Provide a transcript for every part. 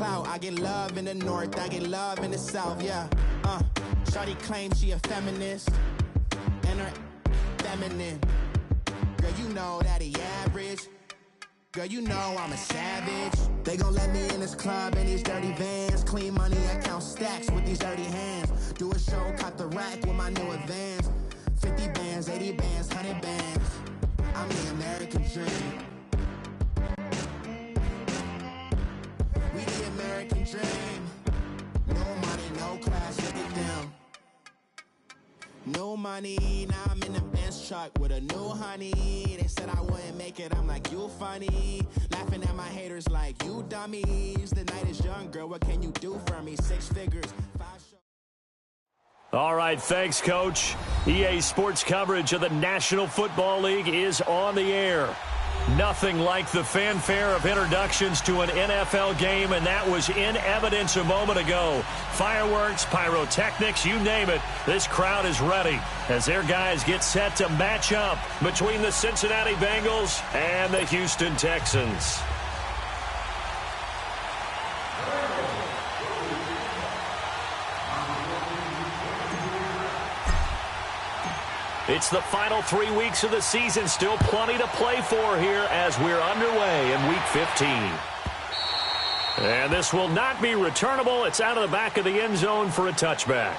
clout. I get love in the north, I get love in the south, yeah. Shawty claims she a feminist, and her feminine. Girl, you know that he average. Girl, you know I'm a savage. They gon' let me in this club in these dirty vans. Clean money, I count stacks with these dirty hands. Do a show, cop the rack with my new advance. 50 bands, 80 bands, 100 bands. I'm the American dream. We the American dream. No money, no class, look at them. No money, now I'm in the Benz truck with a new honey. They said I wouldn't make it, I'm like, you funny. Laughing at my haters like, you dummies. The night is young, girl, what can you do for me? 6 figures, 5 shows. All right, thanks, Coach. EA Sports coverage of the National Football League is on the air. Nothing like the fanfare of introductions to an NFL game, and that was in evidence a moment ago. Fireworks, pyrotechnics, you name it, this crowd is ready as their guys get set to match up between the Cincinnati Bengals and the Houston Texans. It's the final 3 weeks of the season. Still plenty to play for here as we're underway in Week 15. And this will not be returnable. It's out of the back of the end zone for a touchback.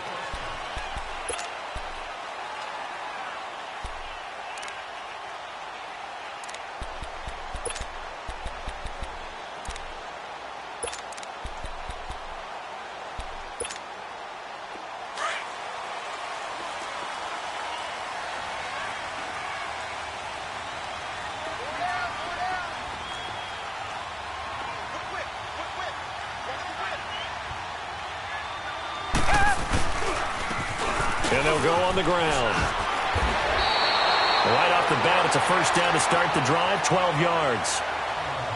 And they'll go on the ground. Right off the bat, it's a first down to start the drive, 12 yards.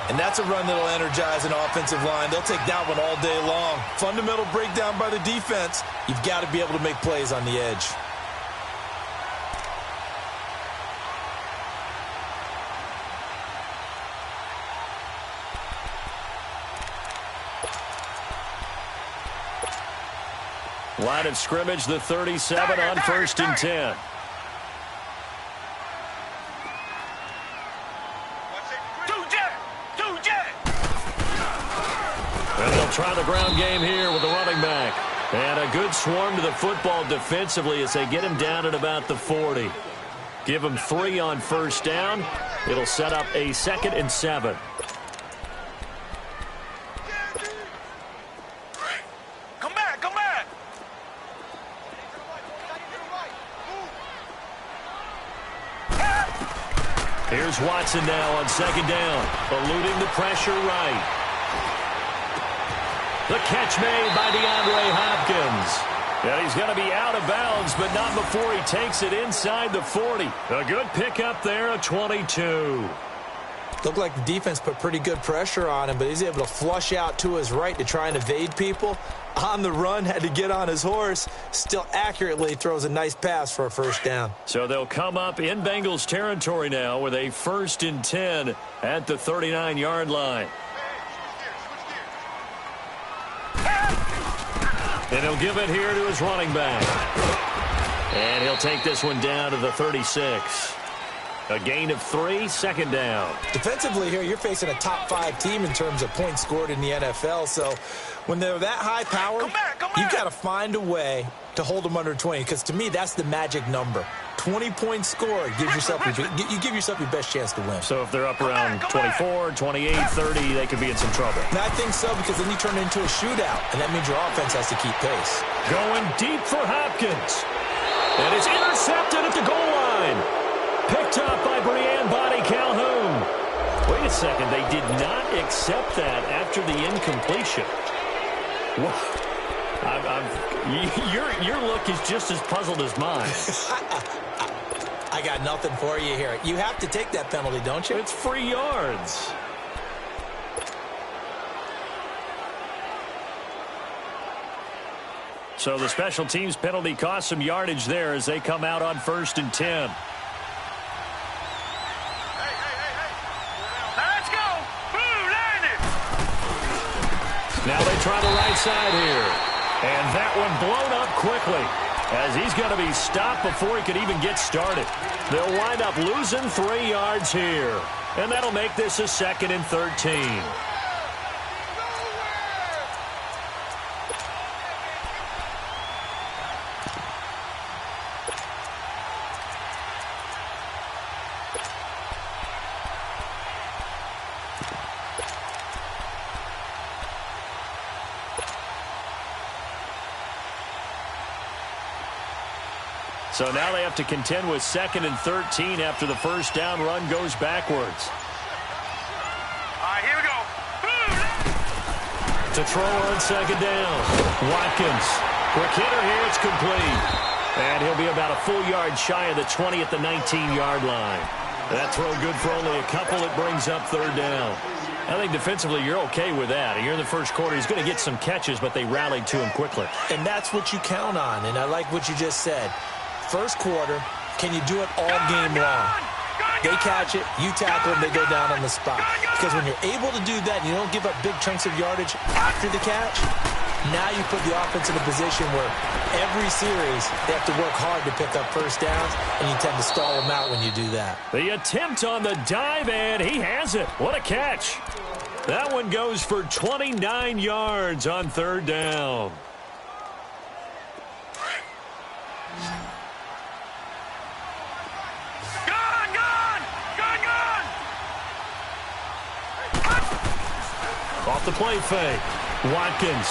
And that's a run that'll energize an offensive line. They'll take that one all day long. Fundamental breakdown by the defense. You've got to be able to make plays on the edge. Line of scrimmage, the 37 on 1st and 10. And they'll try the ground game here with the running back. And a good swarm to the football defensively as they get him down at about the 40. Give him 3 on first down. It'll set up a 2nd and 7. Here's Watson now on 2nd down, eluding the pressure right. The catch made by DeAndre Hopkins. And he's going to be out of bounds, but not before he takes it inside the 40. A good pickup there, a 22. Looked like the defense put pretty good pressure on him, but he's able to flush out to his right to try and evade people. On the run, had to get on his horse. Still accurately throws a nice pass for a first down. So they'll come up in Bengals territory now with a 1st and 10 at the 39-yard line. And he'll give it here to his running back. And he'll take this one down to the 36. A gain of 3, 2nd down. Defensively here, you're facing a top 5 team in terms of points scored in the NFL. So when they're that high powered, you've got to find a way to hold them under 20. Because to me, that's the magic number. 20 points scored gives yourself you give yourself your best chance to win. So if they're up around 24, 28, 30, they could be in some trouble. And I think so, because then you turn it into a shootout, and that means your offense has to keep pace. Going deep for Hopkins. And it's intercepted at the goal line. Picked up by Brianne Body Calhoun. Wait a second, they did not accept that after the incompletion. Your look is just as puzzled as mine. I got nothing for you here. You have to take that penalty, don't you? It's free yards. So the special teams penalty cost some yardage there as they come out on 1st and 10. Now they try the right side here. And that one blown up quickly, as he's going to be stopped before he could even get started. They'll wind up losing 3 yards here. And that'll make this a 2nd and 13. So now they have to contend with 2nd and 13 after the first down run goes backwards. All right, here we go. To throw on 2nd down. Watkins. Quick hitter here. It's complete. And he'll be about a full yard shy of the 20 at the 19-yard line. That throw good for only a couple. It brings up 3rd down. I think defensively you're okay with that. Here in the first quarter, he's going to get some catches, but they rallied to him quickly. And that's what you count on, and I like what you just said. First quarter, can you do it all game long? They catch it, you tackle them, they go down on the spot. Because when you're able to do that and you don't give up big chunks of yardage after the catch, now you put the offense in a position where every series they have to work hard to pick up first downs, and you tend to stall them out when you do that. The attempt on the dive, and he has it. What a catch. That one goes for 29 yards on 3rd down. Off the play fake. Watkins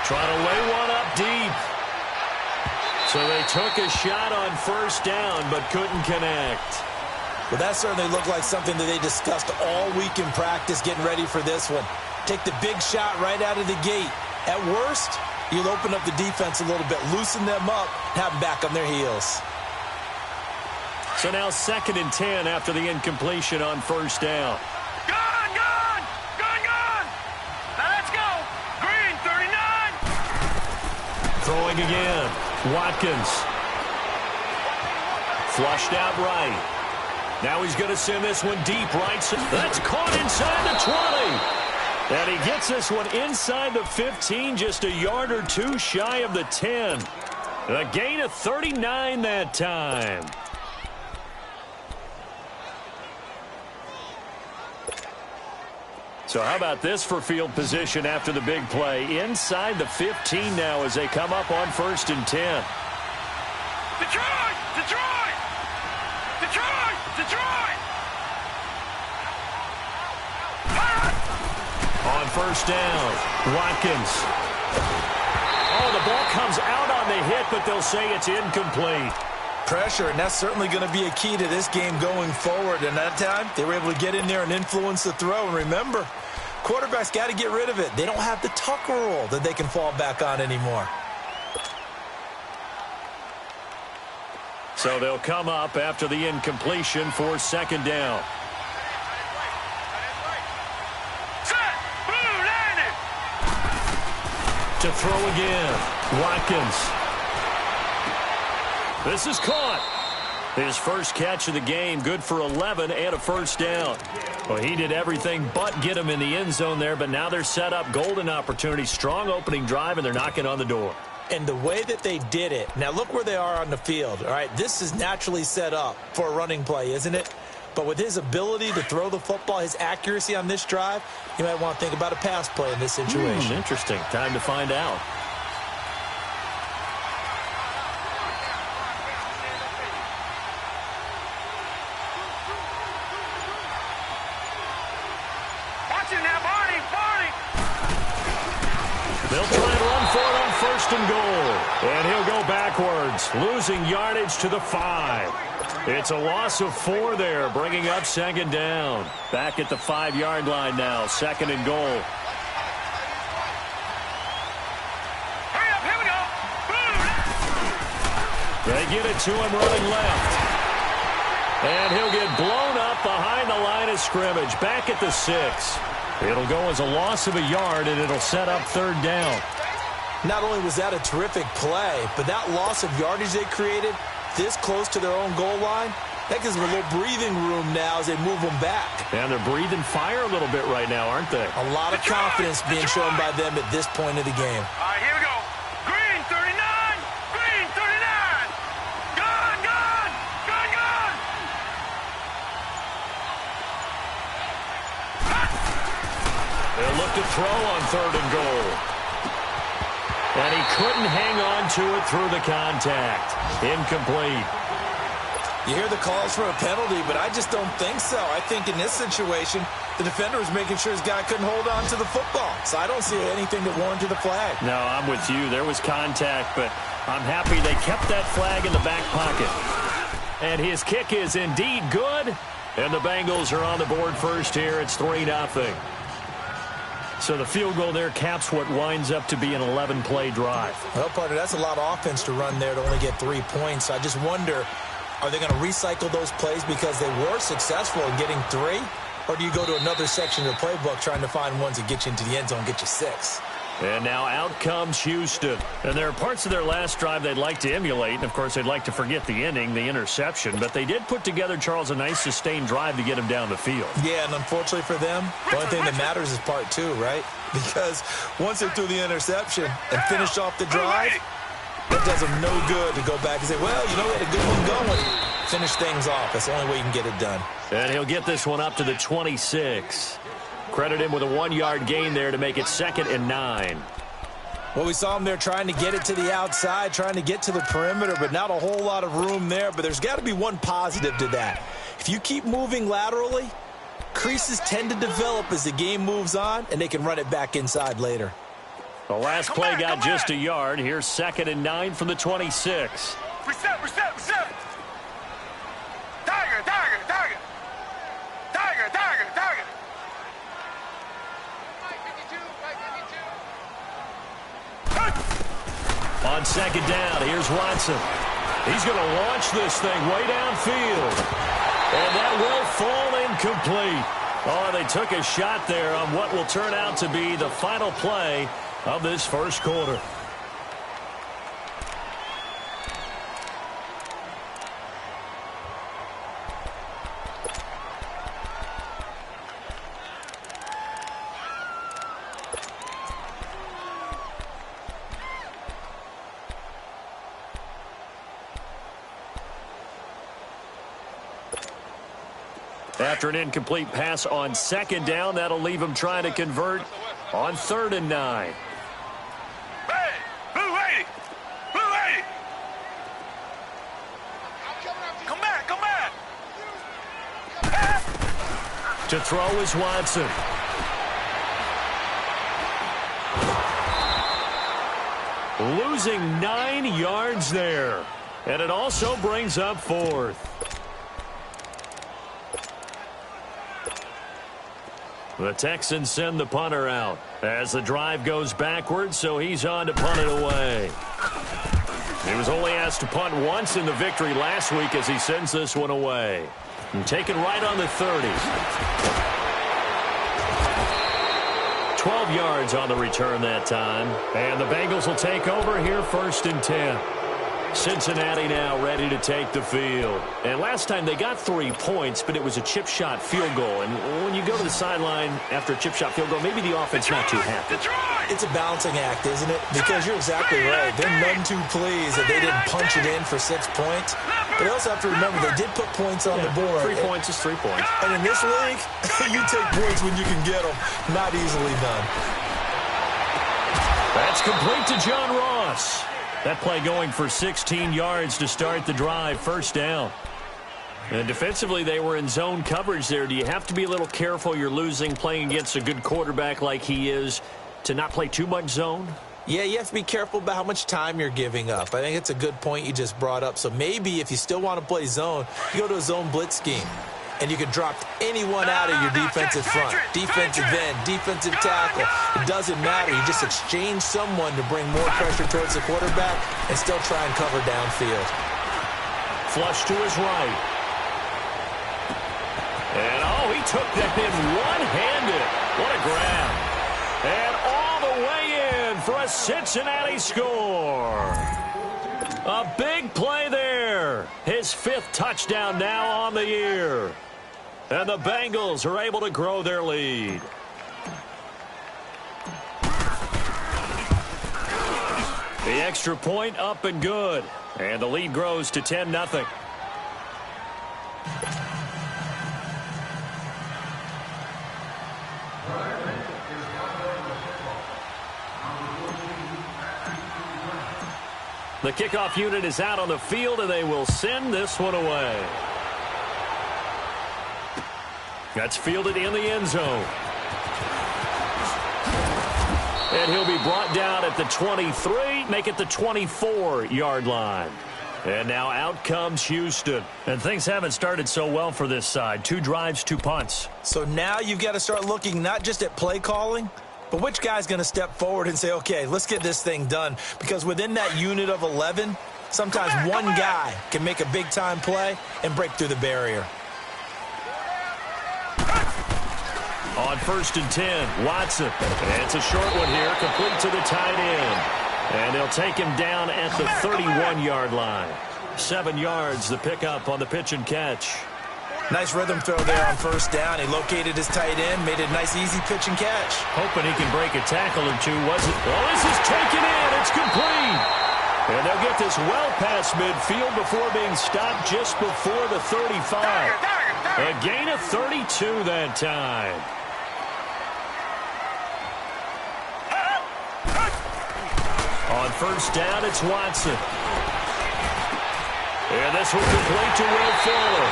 trying to lay one up deep. So they took a shot on first down but couldn't connect. Well, that certainly looked like something that they discussed all week in practice getting ready for this one. Take the big shot right out of the gate. At worst, you'll open up the defense a little bit, loosen them up, have them back on their heels. So now 2nd and 10 after the incompletion on first down. Throwing again. Watkins. Flushed out right. Now he's going to send this one deep right. That's caught inside the 20. And he gets this one inside the 15, just a yard or 2 shy of the 10. A gain of 39 that time. So how about this for field position after the big play? Inside the 15 now as they come up on 1st and 10. Detroit! Detroit! Detroit! Detroit! On first down, Watkins. Oh, the ball comes out on the hit, but they'll say it's incomplete. Pressure, and that's certainly going to be a key to this game going forward. And that time, they were able to get in there and influence the throw. And remember, quarterbacks got to get rid of it. They don't have the Tucker rule that they can fall back on anymore. So they'll come up after the incompletion for 2nd down. To throw again, Watkins. This is caught. His first catch of the game, good for 11 and a first down. Well, he did everything but get him in the end zone there, but now they're set up. Golden opportunity, strong opening drive, and they're knocking on the door. And the way that they did it, now look where they are on the field. All right, this is naturally set up for a running play, isn't it? But with his ability to throw the football, his accuracy on this drive, you might want to think about a pass play in this situation. Interesting. Time to find out. They'll try and run for it on 1st and goal. And he'll go backwards, losing yardage to the 5. It's a loss of 4 there, bringing up 2nd down. Back at the 5-yard line now, 2nd and goal. Hurry up, here we go. They get it to him running left. And he'll get blown up behind the line of scrimmage, back at the 6. It'll go as a loss of a yard, and it'll set up 3rd down. Not only was that a terrific play, but that loss of yardage they created this close to their own goal line, That gives them a little breathing room now as they move them back. And they're breathing fire a little bit right now, aren't they? A lot of confidence being shown by them at this point of the game. All right, here we go. Green 39. Green 39. Gun, gun. Gun, gun. They'll look to throw on 3rd and goal. And he couldn't hang on to it through the contact. Incomplete. You hear the calls for a penalty, but I just don't think so. I think in this situation, the defender was making sure his guy couldn't hold on to the football. So I don't see anything that warranted a flag. No, I'm with you. There was contact, but I'm happy they kept that flag in the back pocket. And his kick is indeed good. And the Bengals are on the board first here. It's 3-0. So the field goal there caps what winds up to be an 11-play drive. Well, partner, that's a lot of offense to run there to only get 3 points. I just wonder, are they going to recycle those plays because they were successful in getting 3? Or do you go to another section of the playbook trying to find ones that get you into the end zone, get you 6? And now out comes Houston. And there are parts of their last drive they'd like to emulate. And, of course, they'd like to forget the inning, the interception. But they did put together, Charles, a nice sustained drive to get him down the field. Yeah, and unfortunately for them, the only thing that matters is part 2, right? Because once they threw the interception and finished off the drive, it does them no good to go back and say, well, you know, we had a good one going. Finish things off. That's the only way you can get it done. And he'll get this one up to the 26. Credit him with a 1-yard gain there to make it 2nd and 9. Well, we saw him there trying to get it to the outside, trying to get to the perimeter, but not a whole lot of room there. But there's got to be one positive to that. If you keep moving laterally, creases tend to develop as the game moves on, and they can run it back inside later. The last play got just a yard. Here's 2nd and 9 from the 26. Reset, reset, reset. Tiger, tiger, tiger. Tiger, tiger, tiger. On 2nd down, here's Watson. He's going to launch this thing way downfield. And that will fall incomplete. Oh, they took a shot there on what will turn out to be the final play of this first quarter. After an incomplete pass on 2nd down, that'll leave him trying to convert on 3rd and 9. Hey, blue lady, blue lady. Come back, come back. To throw is Watson. Losing 9 yards there. And it also brings up 4th. The Texans send the punter out as the drive goes backwards, so he's on to punt it away. He was only asked to punt once in the victory last week as he sends this one away. And taken right on the 30. 12 yards on the return that time. And the Bengals will take over here 1st and 10. Cincinnati now ready to take the field. And last time they got 3 points, but it was a chip shot field goal. And when you go to the sideline after a chip shot field goal, maybe the offense not too happy. It's a balancing act, isn't it? Because you're exactly right. They're none too pleased that they didn't punch it in for 6 points. But you also have to remember they did put points on the board. 3 points is 3 points. And in this league, you take points when you can get them. Not easily done. That's complete to John Ross. That play going for 16 yards to start the drive, 1st down. And defensively, they were in zone coverage there. Do you have to be a little careful you're losing playing against a good quarterback like he is to not play too much zone? Yeah, you have to be careful about how much time you're giving up. I think it's a good point you just brought up. So maybe if you still want to play zone, you go to a zone blitz scheme. And you can drop anyone out of your defensive front, defensive end, defensive tackle. It doesn't matter. You just exchange someone to bring more pressure towards the quarterback and still try and cover downfield. Flush to his right. And, oh, he took that in one-handed. What a grab. And all the way in for a Cincinnati score. A big play there. his 5th touchdown now on the year. And the Bengals are able to grow their lead. The extra point up and good. And the lead grows to 10-0. The kickoff unit is out on the field, and they will send this one away. That's fielded in the end zone. And he'll be brought down at the 23, make it the 24-yard line. And now out comes Houston. And things haven't started so well for this side. 2 drives, 2 punts. So now you've got to start looking not just at play calling, but which guy's going to step forward and say, okay, let's get this thing done. Because within that unit of 11, sometimes one guy can make a big-time play and break through the barrier. On 1st and 10, Watson. And it's a short one here, complete to the tight end. And they'll take him down at the 31-yard line. 7 yards, the pickup on the pitch and catch. Nice rhythm throw there on 1st down. He located his tight end, made a nice easy pitch and catch. Hoping he can break a tackle or two, was it? Oh, this is taken in. It's complete. And they'll get this well past midfield before being stopped just before the 35. A gain of 32 that time. On 1st down, it's Watson. And this will complete to Will Fuller.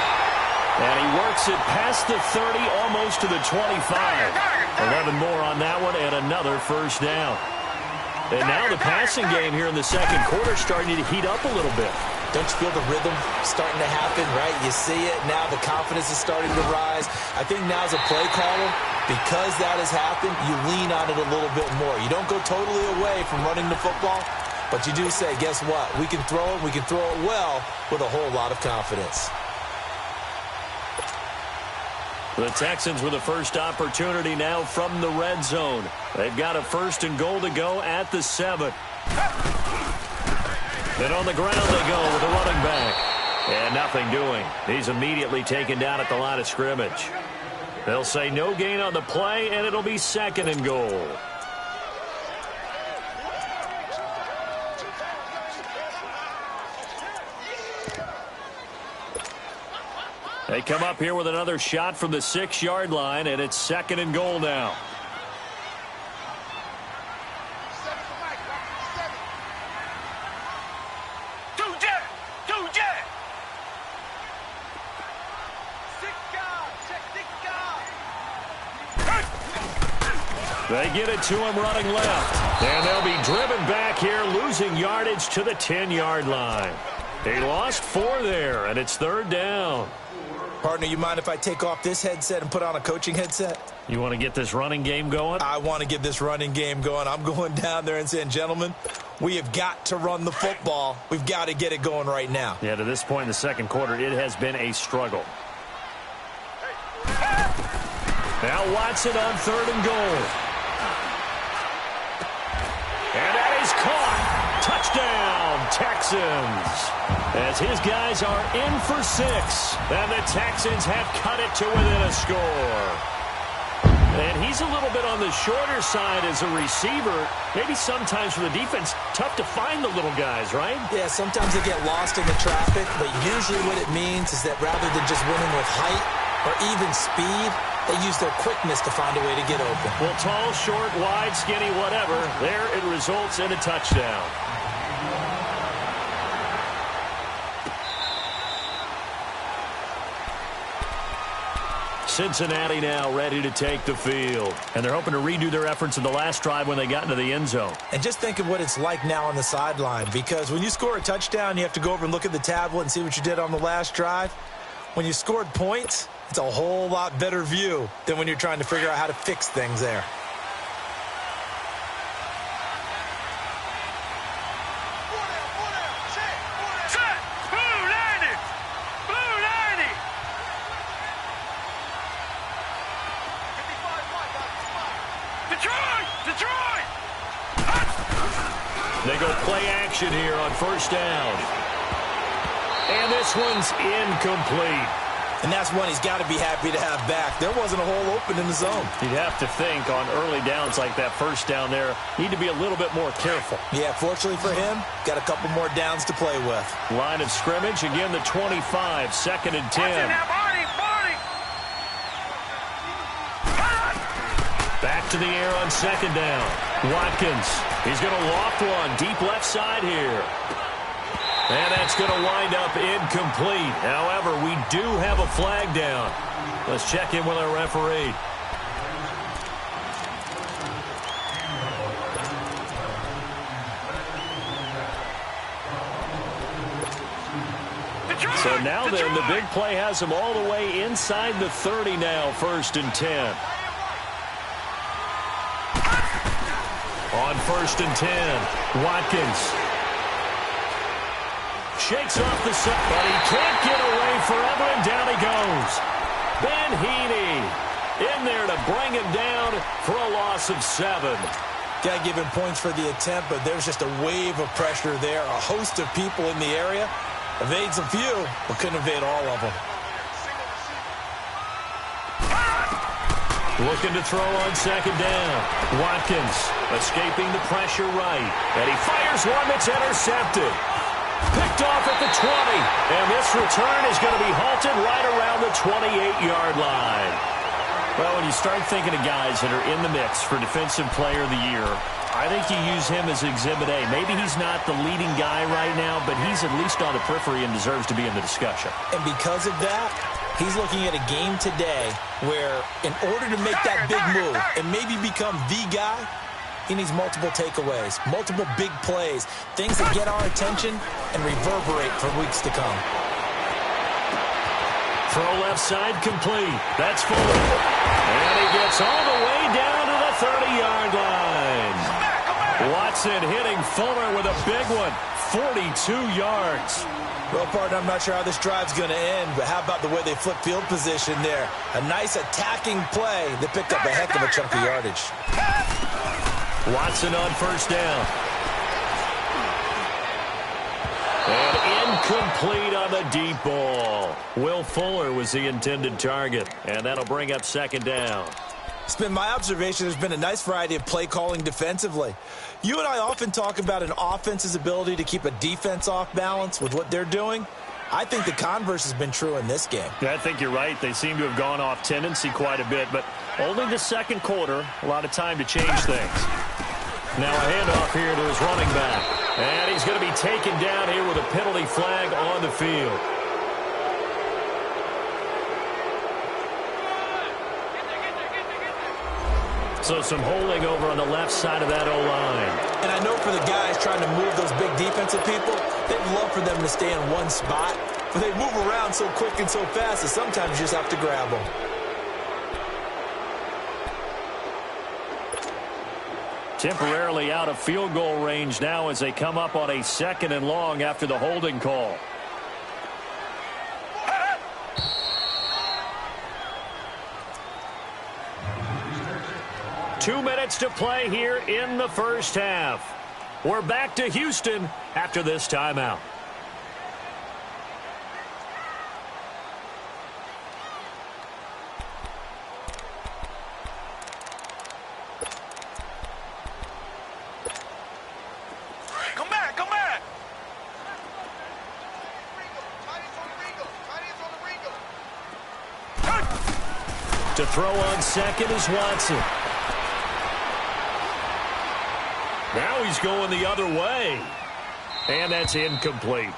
And he works it past the 30, almost to the 25. 11 more on that one, and another 1st down. And now the passing game here in the second quarter starting to heat up a little bit. Don't you feel the rhythm starting to happen, right? You see it. Now the confidence is starting to rise. I think now as a play caller, because that has happened, you lean on it a little bit more. You don't go totally away from running the football, but you do say, guess what? We can throw it. We can throw it well with a whole lot of confidence. The Texans with the first opportunity now from the red zone. They've got a 1st and goal to go at the 7. And on the ground they go with the running back. And nothing doing. He's immediately taken down at the line of scrimmage. They'll say no gain on the play, and it'll be 2nd and goal. They come up here with another shot from the 6-yard line, and it's 2nd and goal now. They get it to him running left. And they'll be driven back here, losing yardage to the 10-yard line. They lost 4 there, and it's 3rd down. Partner, you mind if I take off this headset and put on a coaching headset? You want to get this running game going? I want to get this running game going. I'm going down there and saying, gentlemen, we have got to run the football. We've got to get it going right now. Yeah, to this point in the second quarter, it has been a struggle. Now Watson on 3rd and goal. And that is caught. Touchdown, Texans. As his guys are in for 6. And the Texans have cut it to within a score. And he's a little bit on the shorter side as a receiver. Maybe sometimes for the defense, tough to find the little guys, right? Yeah, sometimes they get lost in the traffic. But usually what it means is that rather than just winning with height or even speed, they use their quickness to find a way to get open. Well, tall, short, wide, skinny, whatever. There it results in a touchdown. Cincinnati now ready to take the field. And they're hoping to redo their efforts in the last drive when they got into the end zone. And just think of what it's like now on the sideline. Because when you score a touchdown, you have to go over and look at the tablet and see what you did on the last drive. When you scored points, it's a whole lot better view than when you're trying to figure out how to fix things there. They go play action here on 1st down. And this one's incomplete. And that's one he's got to be happy to have back. There wasn't a hole open in the zone. You'd have to think on early downs like that first down there, need to be a little bit more careful. Yeah, fortunately for him, got a couple more downs to play with. Line of scrimmage, again the 25, 2nd and 10. Back to the air on 2nd down. Watkins, he's going to loft one, deep left side here. And that's going to wind up incomplete. However, we do have a flag down. Let's check in with our referee. So now then, the big play has him all the way inside the 30 now, 1st and 10. On 1st and 10, Watkins shakes off the set, but he can't get away forever, and down he goes. Ben Heaney in there to bring him down for a loss of 7. Got to give him points for the attempt, but there's just a wave of pressure there. A host of people in the area. Evades a few, but couldn't evade all of them. Looking to throw on 2nd down. Watkins escaping the pressure right. And he fires one that's intercepted. Picked off at the 20. And this return is going to be halted right around the 28-yard line. Well, when you start thinking of guys that are in the mix for Defensive Player of the Year, I think you use him as Exhibit A. Maybe he's not the leading guy right now, but he's at least on the periphery and deserves to be in the discussion. And because of that, he's looking at a game today where in order to make that big move and maybe become the guy, he needs multiple takeaways, multiple big plays, things that get our attention and reverberate for weeks to come. Throw left side complete. That's Fuller. And he gets all the way down to the 30-yard line. Watson hitting Fuller with a big one, 42 yards. Well, partner, I'm not sure how this drive's going to end, but how about the way they flip field position there? A nice attacking play that picked up a heck of a chunk of yardage. Watson on 1st down. And incomplete on the deep ball. Will Fuller was the intended target, and that'll bring up 2nd down. It's been my observation there's been a nice variety of play calling defensively. You and I often talk about an offense's ability to keep a defense off balance with what they're doing. I think the converse has been true in this game. Yeah, I think you're right. They seem to have gone off tendency quite a bit, but only the 2nd quarter, a lot of time to change things. Now a handoff here to his running back. And he's going to be taken down here with a penalty flag on the field. So some holding over on the left side of that O-line. And I know for the guys trying to move those big defensive people, they'd love for them to stay in one spot. But they move around so quick and so fast that sometimes you just have to grab them. Temporarily out of field goal range now as they come up on a 2nd and long after the holding call. Two minutes to play here in the first half. We're back to Houston after this timeout. Come back, come back. To throw on 2nd is Watson. Now he's going the other way. And that's incomplete.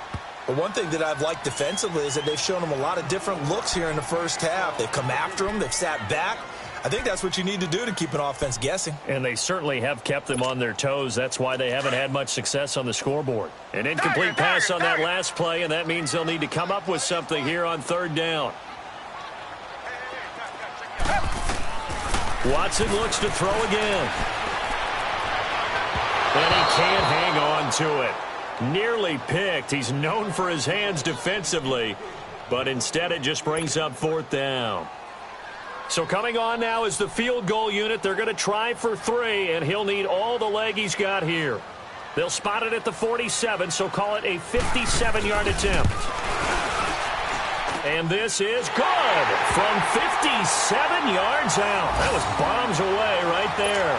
But one thing that I've liked defensively is that they've shown him a lot of different looks here in the first half. They've come after him. They've sat back. I think that's what you need to do to keep an offense guessing. And they certainly have kept them on their toes. That's why they haven't had much success on the scoreboard. An incomplete pass on that last play, and that means they'll need to come up with something here on 3rd down. Watson looks to throw again. And he can't hang on to it. Nearly picked. He's known for his hands defensively, but instead it just brings up 4th down. So coming on now is the field goal unit. They're going to try for 3, and he'll need all the leg he's got here. They'll spot it at the 47, so call it a 57-yard attempt. And this is good from 57 yards out. That was bombs away right there.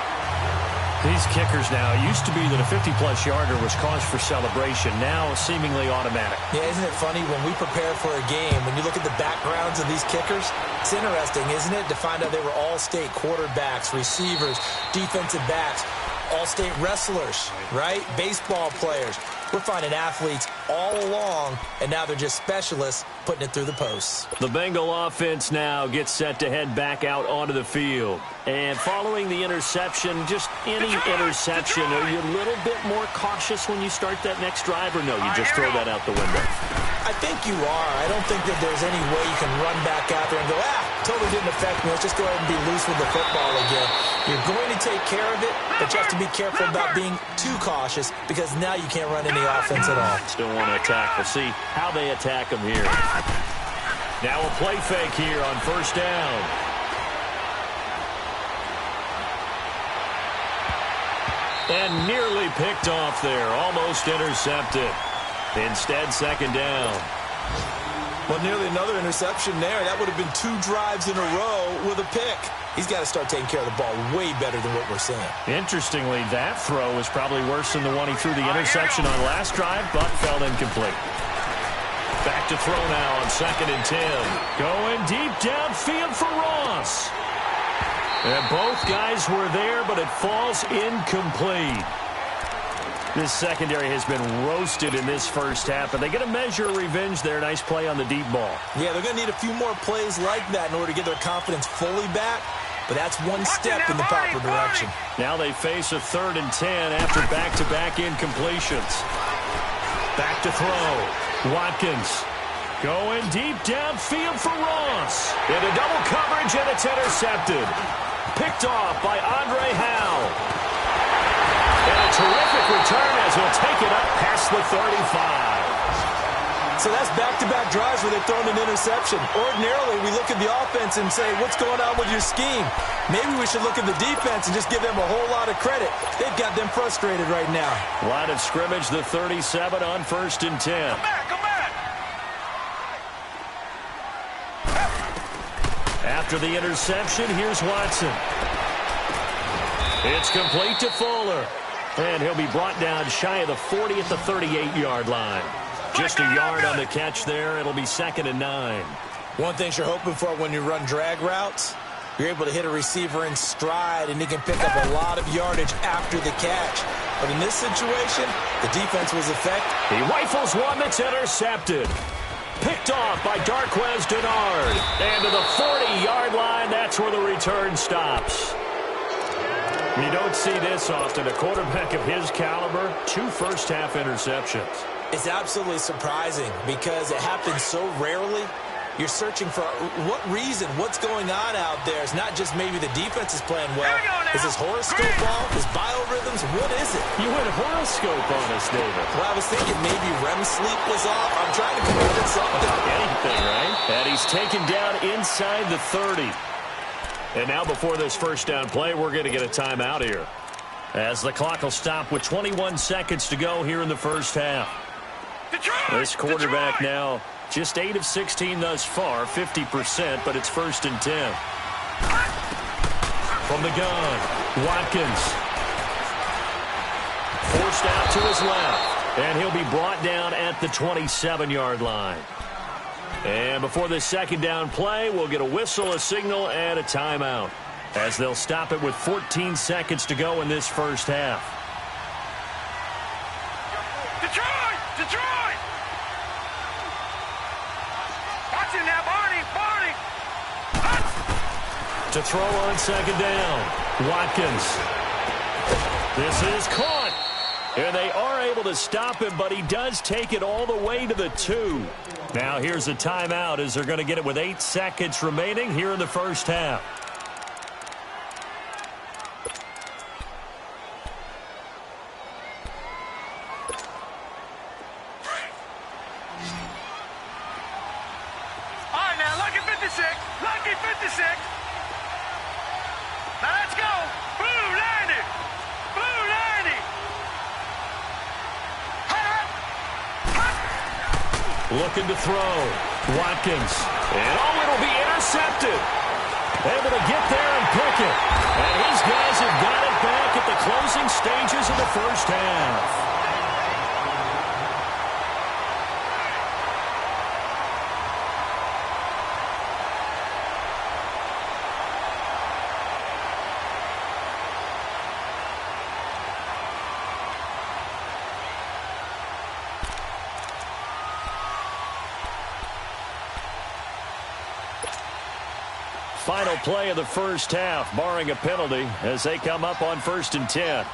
These kickers now, it used to be that a 50-plus yarder was cause for celebration. Now seemingly automatic. Yeah, isn't it funny when we prepare for a game, when you look at the backgrounds of these kickers, it's interesting, isn't it, to find out they were all-state quarterbacks, receivers, defensive backs, all-state wrestlers, right? Baseball players. We're finding athletes all along, and now they're just specialists putting it through the posts. The Bengal offense now gets set to head back out onto the field. And following the interception, just any interception, are you a little bit more cautious when you start that next drive, or no, you just throw that out the window? I think you are. I don't think that there's any way you can run back out there and go, totally didn't affect me. Let's just go ahead and be loose with the football again. You're going to take care of it, but you have to be careful about being too cautious because now you can't run any offense at all. Still want to attack. We'll see how they attack them here. Now a play fake here on first down. And nearly picked off there. Almost intercepted. Instead, second down. Well, nearly another interception there. That would have been 2 drives in a row with a pick. He's got to start taking care of the ball way better than what we're seeing. Interestingly, that throw is probably worse than the one he threw the interception on last drive, but fell incomplete. Back to throw now on 2nd and 10. Going deep downfield for Ross. And both guys were there, but it falls incomplete. This secondary has been roasted in this first half, and they get a measure of revenge there. Nice play on the deep ball. Yeah, they're going to need a few more plays like that in order to get their confidence fully back, but that's one step in the proper direction. Now they face a 3rd and 10 after back-to-back incompletions. Back to throw. Watkins going deep downfield for Ross. Into double coverage, and it's intercepted. Picked off by Andre Howe. And a terrific return as he'll take it up past the 35. So that's back-to-back drives where they've thrown an interception. Ordinarily, we look at the offense and say, what's going on with your scheme? Maybe we should look at the defense and just give them a whole lot of credit. They've got them frustrated right now. Line of scrimmage, the 37 on 1st and 10. Come back, come back. After the interception, here's Watson. It's complete to Fuller. And he'll be brought down shy of the 40 at the 38-yard line. Just a yard on the catch there. It'll be 2nd and 9. One thing you're hoping for when you run drag routes, you're able to hit a receiver in stride, and he can pick up a lot of yardage after the catch. But in this situation, the defense was effective. He rifles one that's intercepted. Picked off by Darquez Denard. And to the 40-yard line, that's where the return stops. You don't see this often. A quarterback of his caliber, 2 first-half interceptions. It's absolutely surprising because it happens so rarely. You're searching for what reason, what's going on out there. It's not just maybe the defense is playing well. Is this horoscope off? Is biorhythms? What is it? You went horoscope on us, David. Well, I was thinking maybe REM sleep was off. I'm trying to come up with something. Anything, right? And he's taken down inside the 30. And now before this first down play, we're going to get a timeout here, as the clock will stop with 21 seconds to go here in the first half. This quarterback now just 8 of 16 thus far, 50%, but it's 1st and 10. From the gun, Watkins. Forced out to his left, and he'll be brought down at the 27-yard line. And before this second down play, we'll get a whistle, a signal, and a timeout, as they'll stop it with 14 seconds to go in this first half. Detroit! Detroit! Watch it now, Barney! Barney! To throw on 2nd down, Watkins. This is caught. And they are able to stop him, but he does take it all the way to the 2. Now here's a timeout as they're going to get it with 8 seconds remaining here in the first half. All right, now, lucky 56. Lucky 56. Now, let's go. Blue 90. Blue 90. looking to throw. Watkins. And it'll be intercepted. Able to get there and pick it. And his guys have got it back at the closing stages of the first half. Final play of the first half, barring a penalty, as they come up on 1st and 10.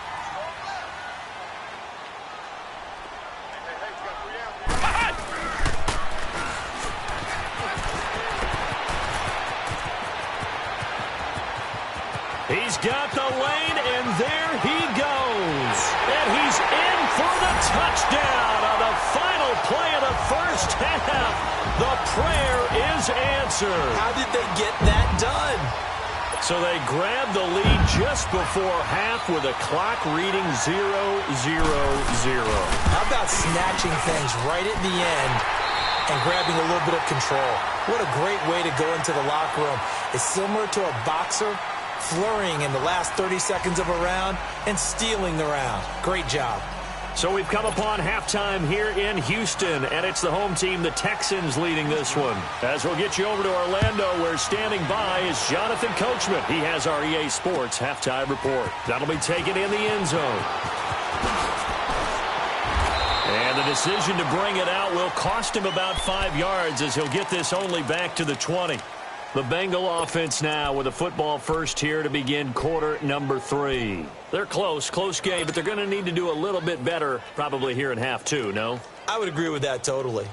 He's got the lane, and there he goes. And he's in for the touchdown on the final play of the first half. The prayer is answered. How did they get that done? So they grabbed the lead just before half with a clock reading 0-0-0. How about snatching things right at the end and grabbing a little bit of control? What a great way to go into the locker room. It's similar to a boxer flurrying in the last 30 seconds of a round and stealing the round. Great job. So we've come upon halftime here in Houston, and it's the home team, the Texans, leading this one. As we'll get you over to Orlando, where standing by is Jonathan Coachman. He has our EA Sports halftime report. That'll be taken in the end zone. And the decision to bring it out will cost him about 5 yards, as he'll get this only back to the 20. The Bengal offense now with a football first here to begin quarter number 3. They're close game, but they're going to need to do a little bit better probably here in half 2, no? I would agree with that totally.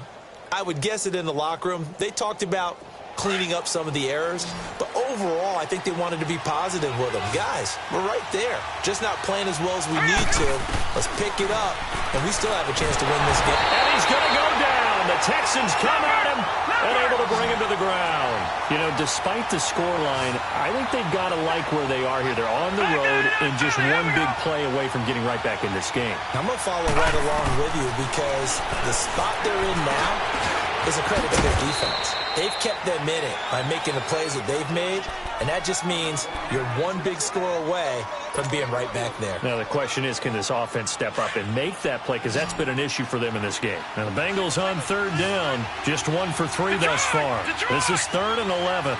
I would guess it in the locker room. They talked about cleaning up some of the errors, but overall I think they wanted to be positive with them. Guys, we're right there. Just not playing as well as we need to. Let's pick it up, and we still have a chance to win this game. And he's going to go down. The Texans come at him and able to bring him to the ground. You know, despite the scoreline, I think they've got to like where they are here. They're on the road and just one big play away from getting right back in this game. I'm going to follow right along with you because the spot they're in now is a credit to their defense. They've kept them in it by making the plays that they've made, and that just means you're one big score away from being right back there. Now the question is, can this offense step up and make that play? Because that's been an issue for them in this game. Now the Bengals on 3rd down, just 1 for 3 thus far. This is 3rd and 11.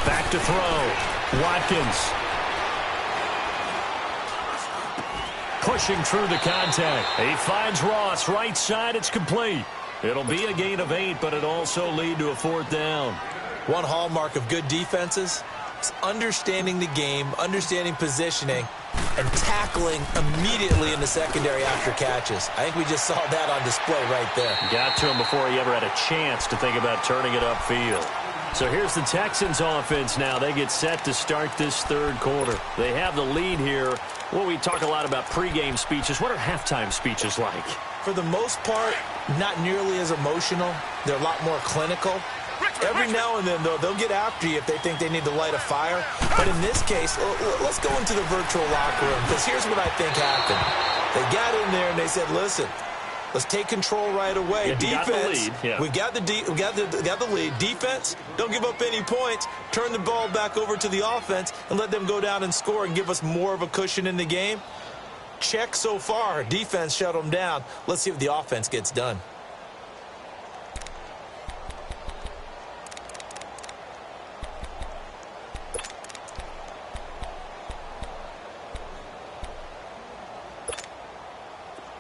Back to throw. Watkins. Pushing through the contact. He finds Ross right side. It's complete. It'll be a gain of 8, but it'll also lead to a 4th down. One hallmark of good defenses is understanding the game, understanding positioning, and tackling immediately in the secondary after catches. I think we just saw that on display right there. Got to him before he ever had a chance to think about turning it upfield. So here's the Texans offense now. They get set to start this 3rd quarter. They have the lead here. Well, we talk a lot about pregame speeches. What are halftime speeches like? For the most part, not nearly as emotional. They're a lot more clinical. Every now and then, though, they'll get after you if they think they need to light a fire. But in this case, let's go into the virtual locker room, because here's what I think happened. They got in there and they said, listen, let's take control right away. Yeah, defense, we got the lead. Defense, don't give up any points. Turn the ball back over to the offense and let them go down and score and give us more of a cushion in the game. Check so far. Defense shut them down. Let's see if the offense gets done.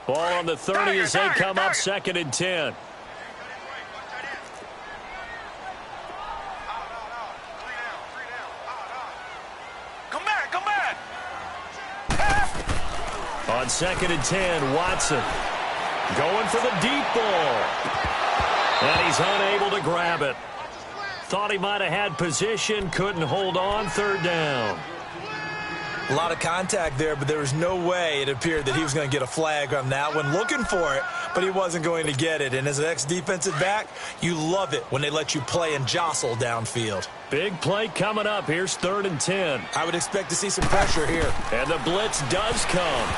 Ball on the 30 as they come up 2nd and 10. Come back. On 2nd and 10, Watson going for the deep ball. And he's unable to grab it. Thought he might have had position, couldn't hold on, 3rd down. A lot of contact there, but there was no way it appeared that he was going to get a flag on that one. Looking for it, but he wasn't going to get it. And as an ex-defensive back, you love it when they let you play and jostle downfield. Big play coming up. Here's 3rd and 10. I would expect to see some pressure here. And the blitz does come.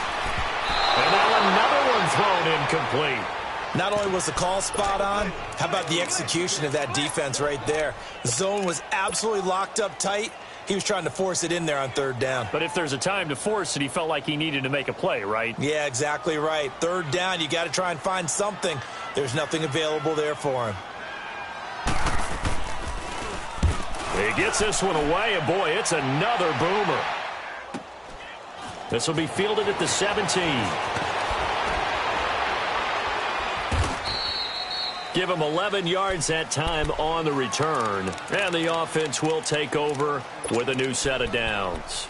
And now another one thrown incomplete. Not only was the call spot on, how about the execution of that defense right there? The zone was absolutely locked up tight. He was trying to force it in there on 3rd down. But if there's a time to force it, he felt like he needed to make a play, right? Yeah, exactly right. 3rd down, you got to try and find something. There's nothing available there for him. He gets this one away, and boy, it's another boomer. This will be fielded at the 17. Give him 11 yards that time on the return. And the offense will take over with a new set of downs.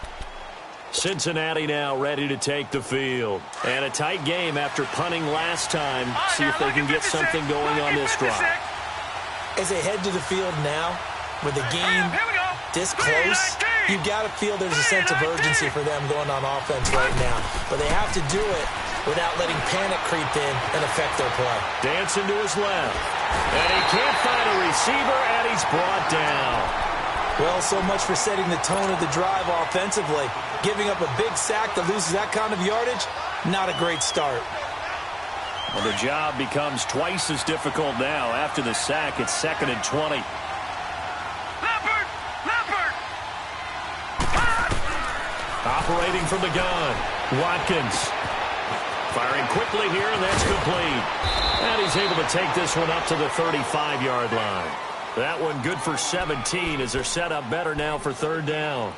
Cincinnati now ready to take the field. And a tight game after punting last time. See if they can get something going on this drive. As they head to the field now, with the game this close, you got to feel there's a sense of urgency for them going on offense right now. But they have to do it without letting panic creep in and affect their play. Dancing to his left. And he can't find a receiver, and he's brought down. Well, so much for setting the tone of the drive offensively. Giving up a big sack that loses that kind of yardage, not a great start. Well, the job becomes twice as difficult now. After the sack, it's 2nd and 20. Operating from the gun, Watkins. Firing quickly here, and that's complete. And he's able to take this one up to the 35-yard line. That one good for 17 as they're set up better now for 3rd down.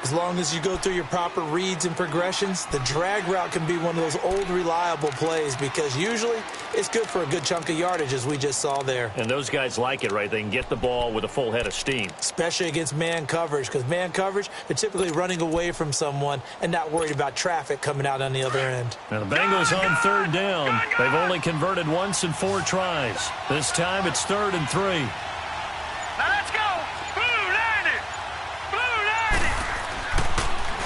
As long as you go through your proper reads and progressions, the drag route can be one of those old reliable plays because usually it's good for a good chunk of yardage, as we just saw there. And those guys like it, right? They can get the ball with a full head of steam. Especially against man coverage, because man coverage, they're typically running away from someone and not worried about traffic coming out on the other end. Now the Bengals on 3rd down. They've only converted once in 4 tries. This time it's 3rd and 3. Now let's go.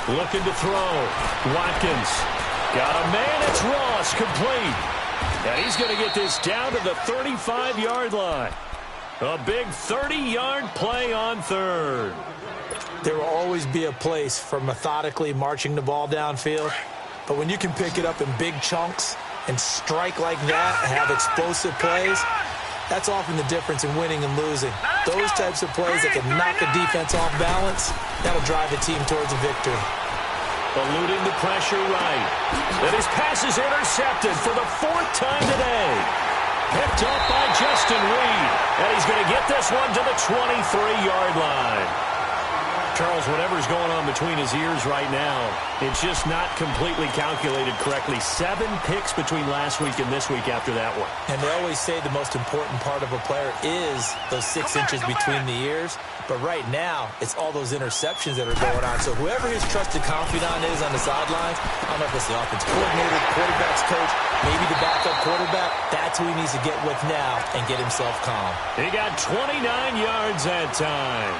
Looking to throw. Watkins. Got a man. It's Ross. Complete. And he's going to get this down to the 35-yard line. A big 30-yard play on 3rd. There will always be a place for methodically marching the ball downfield. But when you can pick it up in big chunks and strike like that and have explosive plays, that's often the difference in winning and losing. Those types of plays that can knock a defense off balance, that'll drive a team towards a victory. Eluding the pressure right. And his pass is intercepted for the 4th time today. Picked up by Justin Reed. And he's going to get this one to the 23-yard line. Charles, whatever's going on between his ears right now, it's just not completely calculated correctly. 7 picks between last week and this week after that one. And they always say the most important part of a player is those 6 inches between the ears. But right now, it's all those interceptions that are going on. So whoever his trusted confidant is on the sidelines, I don't know if it's the offensive coordinator, the quarterback's coach, maybe the backup quarterback, that's who he needs to get with now and get himself calm. He got 29 yards that time.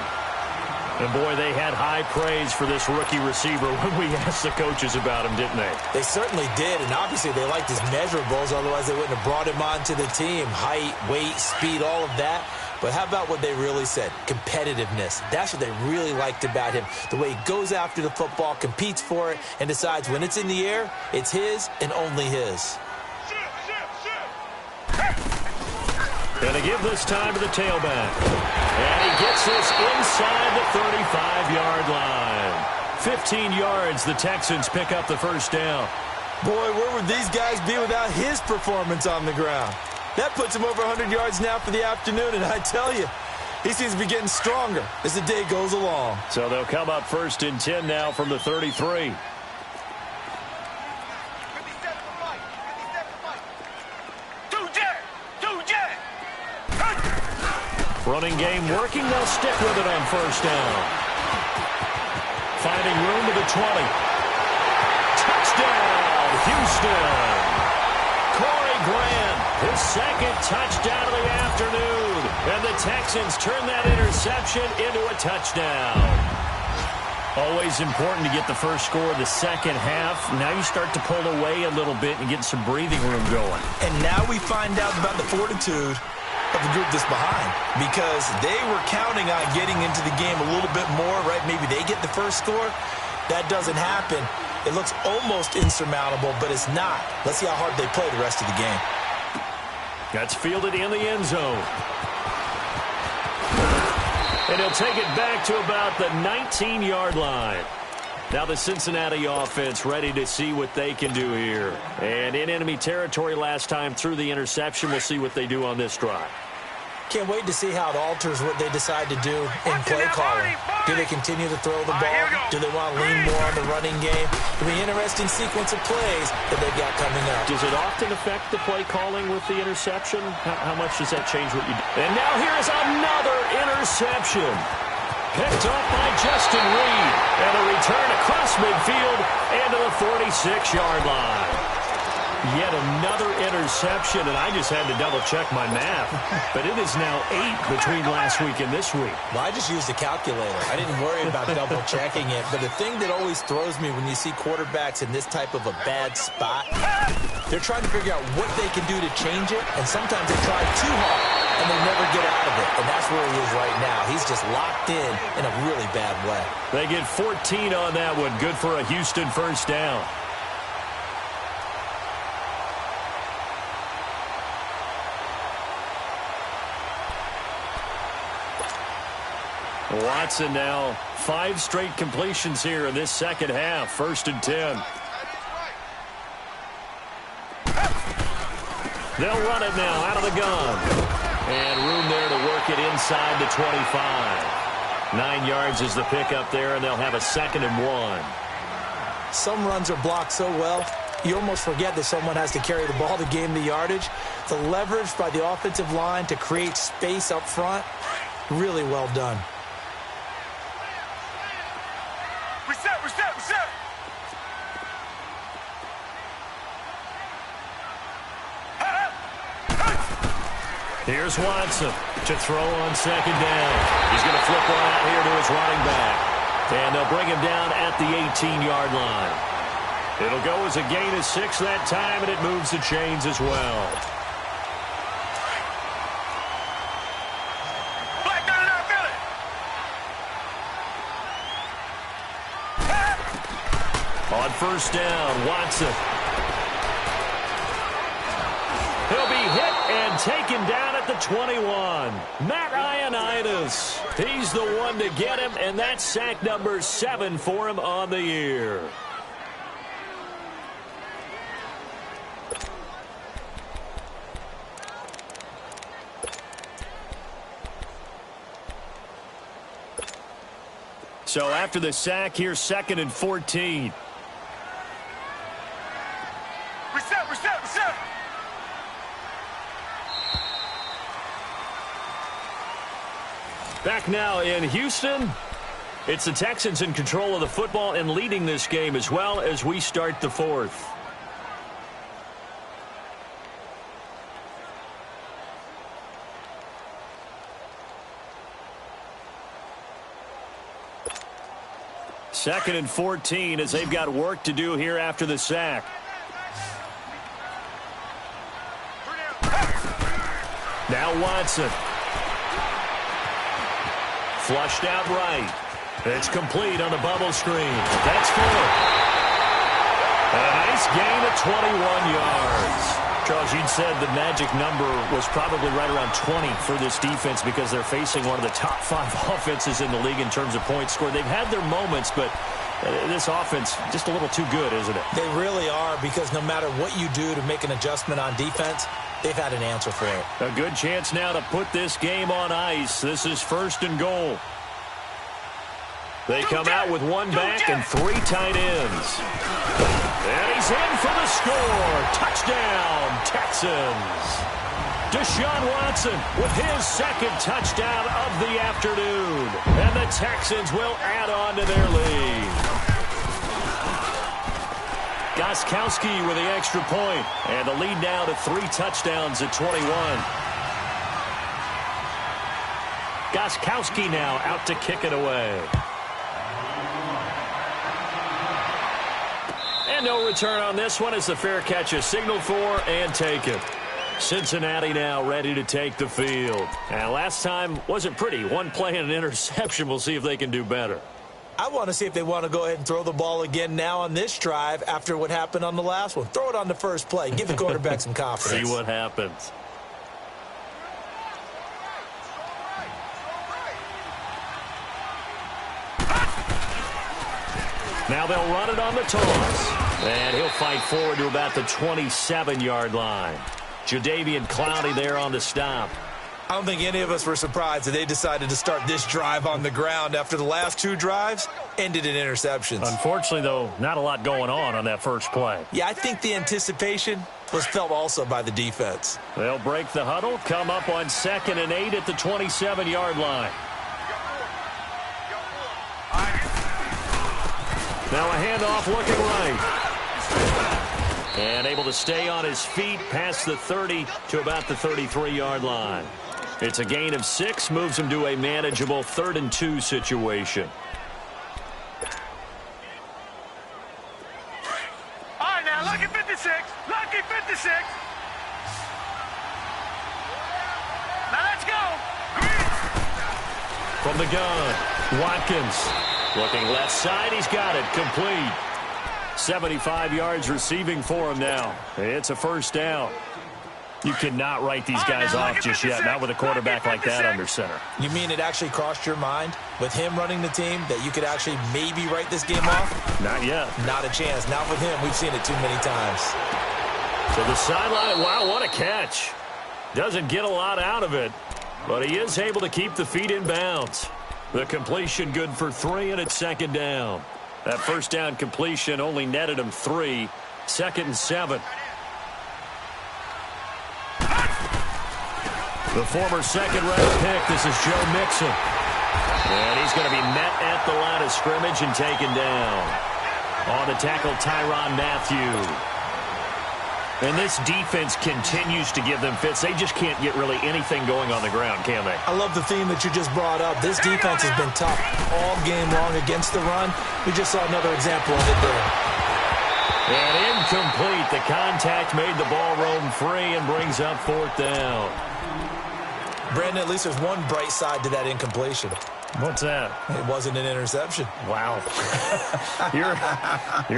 And, boy, they had high praise for this rookie receiver when we asked the coaches about him, didn't they? They certainly did, and obviously they liked his measurables, otherwise they wouldn't have brought him onto the team. Height, weight, speed, all of that. But how about what they really said? Competitiveness. That's what they really liked about him. The way he goes after the football, competes for it, and decides when it's in the air, it's his and only his. Gonna give this time to the tailback. And he gets this inside the 35-yard line. 15 yards, the Texans pick up the 1st down. Boy, where would these guys be without his performance on the ground? That puts him over 100 yards now for the afternoon, and I tell you, he seems to be getting stronger as the day goes along. So they'll come up 1st and 10 now from the 33. Running game working. They'll stick with it on 1st down. Finding room to the 20. Touchdown, Houston. Corey Grant, his 2nd touchdown of the afternoon. And the Texans turn that interception into a touchdown. Always important to get the first score of the second half. Now you start to pull away a little bit and get some breathing room going. And now we find out about the fortitude of the group that's behind because they were counting on getting into the game a little bit more, right? Maybe they get the first score. That doesn't happen. It looks almost insurmountable, but it's not. Let's see how hard they play the rest of the game. That's fielded in the end zone. And he'll take it back to about the 19-yard line. Now the Cincinnati offense ready to see what they can do here. And in enemy territory last time through the interception. We'll see what they do on this drive. Can't wait to see how it alters what they decide to do in play calling. Do they continue to throw the ball? Do they want to lean more on the running game? It'll be an interesting sequence of plays that they've got coming up. Does it often affect the play calling with the interception? How much does that change what you do? And now here's another interception. Picked off by Justin Reed. And a return across midfield and to the 46-yard line. Yet another interception, and I just had to double-check my math. But it is now 8 between last week and this week. Well, I just used a calculator. I didn't worry about double-checking it. But the thing that always throws me when you see quarterbacks in this type of a bad spot, they're trying to figure out what they can do to change it, and sometimes they try too hard, and they never get out of it. And that's where he is right now. He's just locked in a really bad way. They get 14 on that one. Good for a Houston first down. Watson now 5 straight completions here in this second half. 1st and 10. They'll run it now out of the gun. And room there to work it inside the 25. 9 yards is the pickup there, and they'll have a 2nd and 1. Some runs are blocked so well, you almost forget that someone has to carry the ball to gain the yardage. The leverage by the offensive line to create space up front, really well done. Reset. Here's Watson to throw on 2nd down. He's going to flip one out here to his running back. And they'll bring him down at the 18-yard line. It'll go as a gain of 6 that time, and it moves the chains as well. On 1st down, Watson. He'll be hit and taken down at the 21. Matt Ioannidis. He's the one to get him, and that's sack number 7 for him on the year. So after the sack, here's 2nd and 14. Reset. Back now in Houston. It's the Texans in control of the football and leading this game as well as we start the 4th. Second and 14 as they've got work to do here after the sack. Now Watson. Flushed out right. It's complete on the bubble screen. That's 4. A nice gain of 21 yards. Charles, you'd said the magic number was probably right around 20 for this defense because they're facing one of the top 5 offenses in the league in terms of points scored. They've had their moments, but this offense just a little too good, isn't it? They really are, because no matter what you do to make an adjustment on defense, they've had an answer for it. A good chance now to put this game on ice. This is 1st and goal. They come out with 1 back and 3 tight ends. And he's in for the score. Touchdown, Texans. Deshaun Watson with his 2nd touchdown of the afternoon. And the Texans will add on to their lead. Gostkowski with the extra point. And the lead now to 3 touchdowns at 21. Gostkowski now out to kick it away. And no return on this one as the fair catch is signaled for and taken. Cincinnati now ready to take the field. And last time wasn't pretty. One play and an interception. We'll see if they can do better. I want to see if they want to go ahead and throw the ball again now on this drive after what happened on the last one. Throw it on the first play. Give the quarterback some confidence. See what happens. Now they'll run it on the toss. And he'll fight forward to about the 27-yard line. Jadeveon Clowney there on the stop. I don't think any of us were surprised that they decided to start this drive on the ground after the last two drives ended in interceptions. Unfortunately, though, not a lot going on that first play. Yeah, I think the anticipation was felt also by the defense. They'll break the huddle, come up on 2nd and 8 at the 27-yard line. Now a handoff looking right. And able to stay on his feet past the 30 to about the 33-yard line. It's a gain of 6, moves him to a manageable 3rd and 2 situation. All right, now, lucky 56. Lucky 56. Now let's go. From the gun, Watkins. Looking left side, he's got it, complete. 75 yards receiving for him now. It's a first down. You cannot write these guys off just yet, not with a quarterback like that under center. You mean it actually crossed your mind with him running the team that you could actually maybe write this game off? Not yet. Not a chance. Not with him. We've seen it too many times. To the sideline. Wow, what a catch. Doesn't get a lot out of it, but he is able to keep the feet in bounds. The completion good for 3, and it's 2nd down. That first down completion only netted him 3. 2nd and 7. The former second-round pick, this is Joe Mixon. And he's going to be met at the line of scrimmage and taken down. On the tackle, Tyrann Mathieu. And this defense continues to give them fits. They just can't get really anything going on the ground, can they? I love the theme that you just brought up. This defense has been tough all game long against the run. We just saw another example of it there. And incomplete. The contact made the ball roam free and brings up 4th down. Brandon, at least there's one bright side to that incompletion. What's that? It wasn't an interception. Wow. You're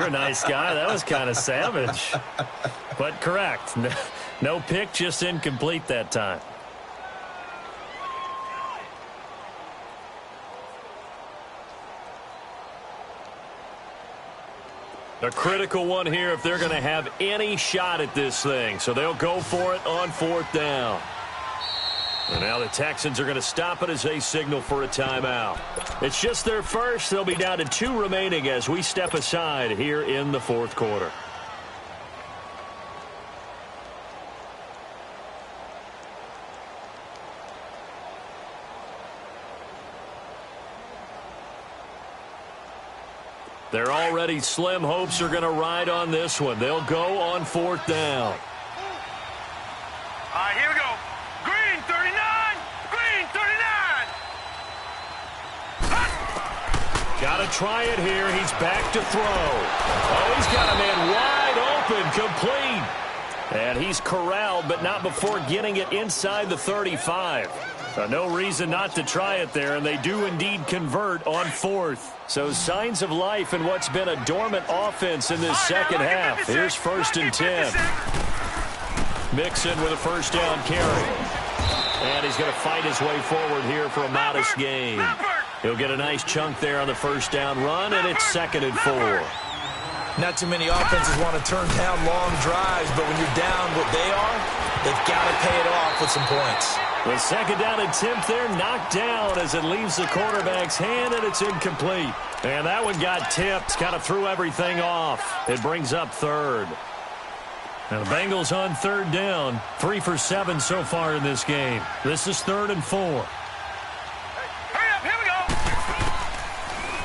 a nice guy. That was kind of savage. But correct. No pick, just incomplete that time. A critical one here if they're going to have any shot at this thing. So they'll go for it on 4th down. And now the Texans are going to stop it as they signal for a timeout. It's just their first. They'll be down to 2 remaining as we step aside here in the 4th quarter. Their already slim hopes are going to ride on this one. They'll go on 4th down. All right, here we go. Green 39. Green 39. Got to try it here. He's back to throw. Oh, he's got a man wide open, complete. And he's corralled, but not before getting it inside the 35. No reason not to try it there, and they do indeed convert on 4th. So signs of life in what's been a dormant offense in this second half. Here's 1st and 10. Mixon with a first down carry. And he's going to fight his way forward here for a modest gain. He'll get a nice chunk there on the first down run, and it's 2nd and 4. Not too many offenses want to turn down long drives, but when you're down what they are, they've got to pay it off with some points. The 2nd down attempt there knocked down as it leaves the quarterback's hand, and it's incomplete. And that one got tipped, kind of threw everything off. It brings up 3rd. Now the Bengals on 3rd down, 3 for 7 so far in this game. This is 3rd and 4. Hurry up, here we go.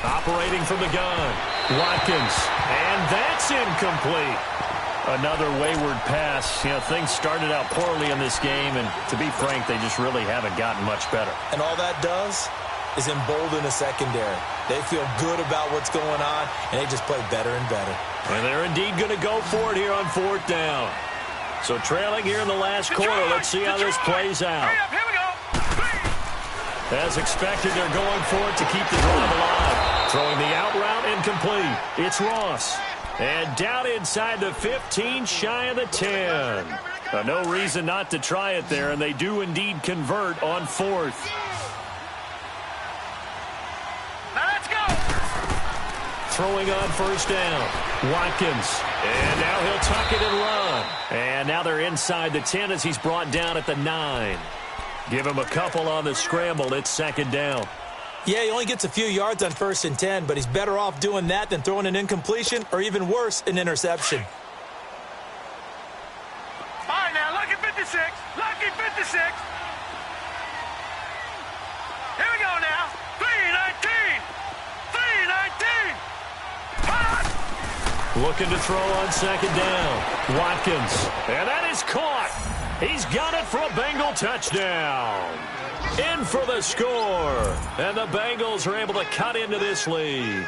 Operating from the gun, Watkins, and that's incomplete. Another wayward pass. You know, things started out poorly in this game, and to be frank, they just really haven't gotten much better. And all that does is embolden a secondary. They feel good about what's going on, and they just play better and better. And they're indeed going to go for it here on 4th down. So trailing here in the last quarter. Let's see how this plays out. Hurry up, here we go. As expected, they're going for it to keep the drive alive. Throwing the out route incomplete. It's Ross. And down inside the 15, shy of the 10. No reason not to try it there, and they do indeed convert on 4th. Now let's go. Throwing on 1st down. Watkins. And now he'll tuck it and run. And now they're inside the 10 as he's brought down at the 9. Give him a couple on the scramble. It's 2nd down. Yeah, he only gets a few yards on 1st and 10, but he's better off doing that than throwing an incompletion or even worse, an interception. All right, now, lucky 56. Lucky 56. Here we go now. 319. 319. Hot. Looking to throw on 2nd down. Watkins. And that is caught. He's got it for a Bengal touchdown. In for the score. And the Bengals are able to cut into this lead.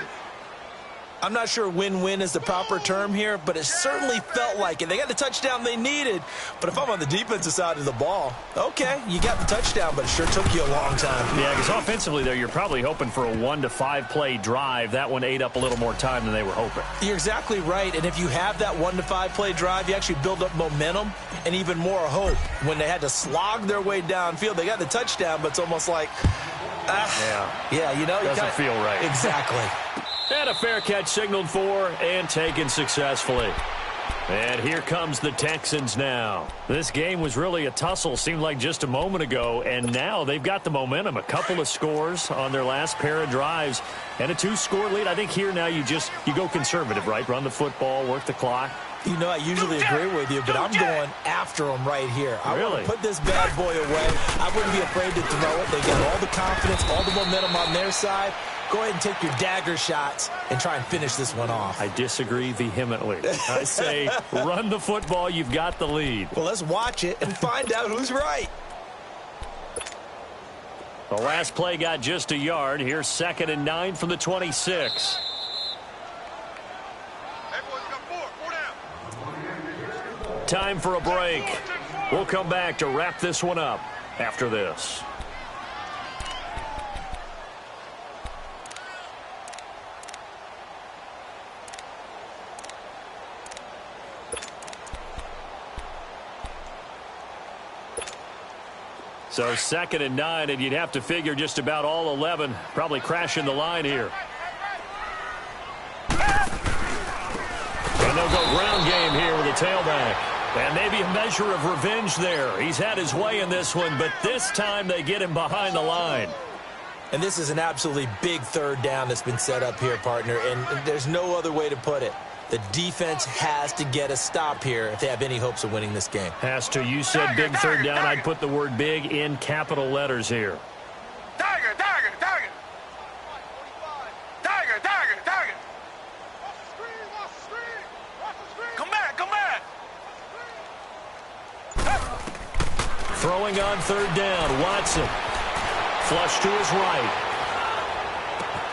I'm not sure win-win is the proper term here, but it certainly felt like it. They got the touchdown they needed, but if I'm on the defensive side of the ball, okay, you got the touchdown, but it sure took you a long time. Yeah, because offensively there, you're probably hoping for a 1 to 5 play drive. That one ate up a little more time than they were hoping. You're exactly right, and if you have that 1 to 5 play drive, you actually build up momentum and even more hope. When they had to slog their way downfield, they got the touchdown, but it's almost like, yeah, you know. Doesn't feel right. Exactly. And a fair catch signaled for and taken successfully. And here comes the Texans now. This game was really a tussle, seemed like just a moment ago, and now they've got the momentum. A couple of scores on their last pair of drives and a 2-score lead. I think here now you go conservative, right? Run the football, work the clock. You know, I usually agree with you, but I'm going after them right here. I want to put this bad boy away. I wouldn't be afraid to throw it. They got all the confidence, all the momentum on their side. Go ahead and take your dagger shots and try and finish this one off. I disagree vehemently. I say run the football. You've got the lead. Well, let's watch it and find out who's right. The last play got just a yard. Here's 2nd and 9 from the 26. Time for a break. We'll come back to wrap this one up after this. So 2nd and 9, and you'd have to figure just about all 11 probably crashing the line here. And they'll go ground game here with a tailback. And maybe a measure of revenge there. He's had his way in this one, but this time they get him behind the line. And this is an absolutely big 3rd down that's been set up here, partner, and there's no other way to put it. The defense has to get a stop here if they have any hopes of winning this game. Has to. You said big 3rd down. I'd put the word big in capital letters here. Tiger, tiger, tiger. Tiger, tiger, tiger. Come back, come back. Throwing on 3rd down. Watson. Flush to his right.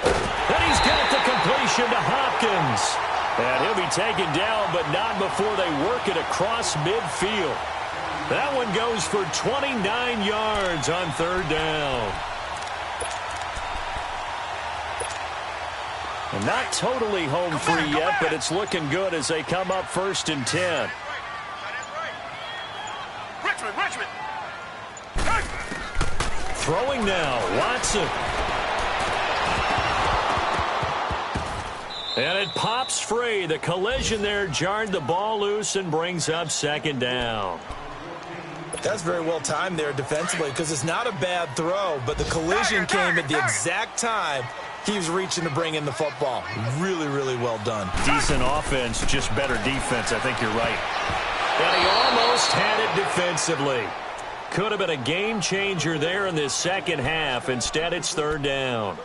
And he's got the completion to Hopkins. And he'll be taken down, but not before they work it across midfield. That one goes for 29 yards on 3rd down. And not totally home free yet, but it's looking good as they come up 1st and 10. Richmond, Richmond. Throwing now, Watson. And it pops free. The collision there jarred the ball loose and brings up 2nd down. That's very well timed there defensively because it's not a bad throw, but the collision came at the exact time he was reaching to bring in the football. Really, really well done. Decent offense, just better defense. I think you're right. And he almost had it defensively. Could have been a game changer there in this 2nd half. Instead, it's 3rd down.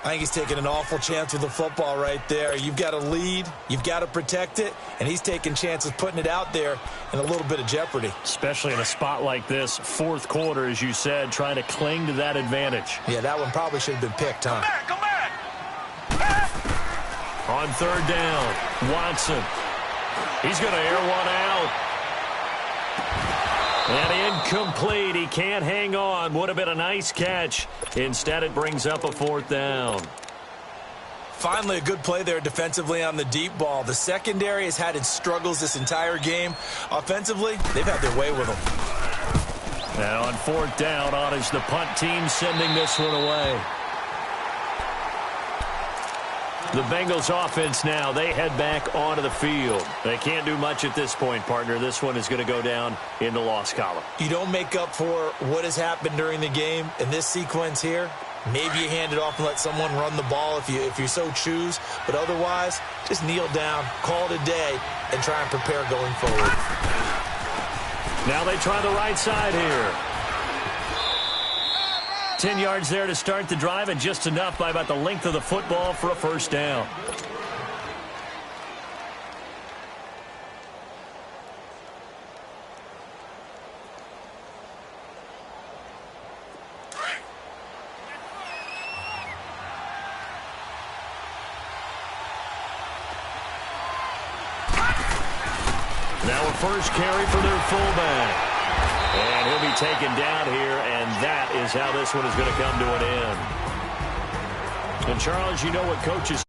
I think he's taking an awful chance with the football right there. You've got to lead, you've got to protect it, and he's taking chances putting it out there in a little bit of jeopardy. Especially in a spot like this, 4th quarter, as you said, trying to cling to that advantage. Yeah, that one probably should have been picked, huh? Come back, come back. On 3rd down, Watson. He's going to air one out. And incomplete. He can't hang on. Would have been a nice catch. Instead, it brings up a 4th down. Finally, a good play there defensively on the deep ball. The secondary has had its struggles this entire game. Offensively, they've had their way with them. And on 4th down, on is the punt team sending this one away. The Bengals offense now, they head back onto the field. They can't do much at this point, partner. This one is going to go down in the loss column. You don't make up for what has happened during the game in this sequence here. Maybe you hand it off and let someone run the ball if you so choose. But otherwise, just kneel down, call it a day, and try and prepare going forward. Now they try the right side here. 10 yards there to start the drive, and just enough by about the length of the football for a 1st down. Now a first carry for their fullback. And he'll be taken down here, and that is how this one is going to come to an end. And, Charles, you know what coaches